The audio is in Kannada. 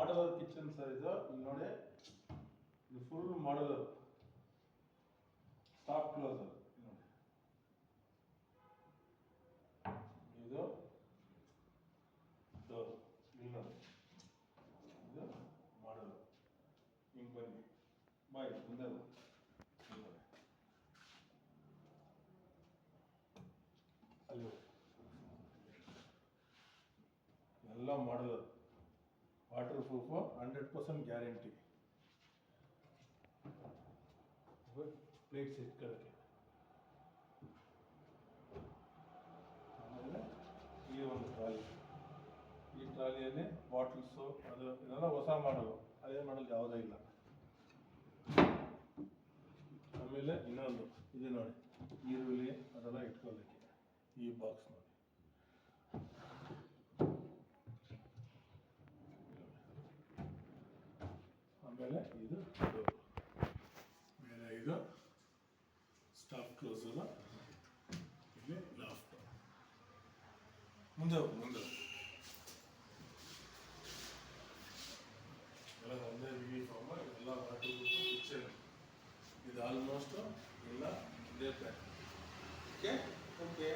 ಮಾಡಲರ್ ಕಿಚನ್ ಸರ್ ಇದು. ಇಲ್ಲಿ ನೋಡಿ, ಇದು ಫುಲ್ ಮಾಡಲರ್ ಸ್ಟಾಪ್ ಕ್ಲೋಸರ್ ನೋಡಿ. ಇದು ಡೋರ್ ಇಲ್ಲಿ ನೋಡಿ, ಇದು ಮಾಡಲರ್. ಹಿಂಗೆ ಬನ್ನಿ, ಬಾಯ್ ಮುಂದೆ ಅಲ್ಲಿ ಎಲ್ಲ modular, waterproof, 100% guarantee. Plates ಇಟ್ಕೊಳ್ಳೋಕ್ಕೆ. ಆಮೇಲೆ ಈ ಒಂದು ಟ್ರಾಲಿ, ಈ ಟ್ರಾಲಿಯಲ್ಲಿ ಬಾಟಲ್ಸು ಅದು ಇದೆಲ್ಲ ಹೊಸ ಮಾಡಲು, ಹಳೆ ಮಾಡಲ್ ಯಾವುದೇ ಇಲ್ಲ. ಆಮೇಲೆ ಇನ್ನೊಂದು ಇದು ನೋಡಿ, ಈರುಳ್ಳಿ ಅದೆಲ್ಲ ಇಟ್ಕೊಳ್ಳೋಕ್ಕೆ ಈ ಬಾಕ್ಸ್ ನೋಡಿ. ಆಮೇಲೆ ಇದು ಡೋರ್, ಆಮೇಲೆ ಇದು ಸ್ಟಾಪ್ ಕ್ಲೋಸರ್, ಇಲ್ಲಿ ಲಾಫ್ಟ್. ಮುಂದೆ ಎಲ್ಲ ಒಂದೇ ಯೂನಿಫಾರ್ಮ್, ಇದೆಲ್ಲ ವಾಟರ್ ಕಿಚನ್. ಇದು ಆಲ್ಮೋಸ್ಟ್ ಎಲ್ಲ ಇದೇ ಪ್ಯಾಕ್. ಓಕೆ.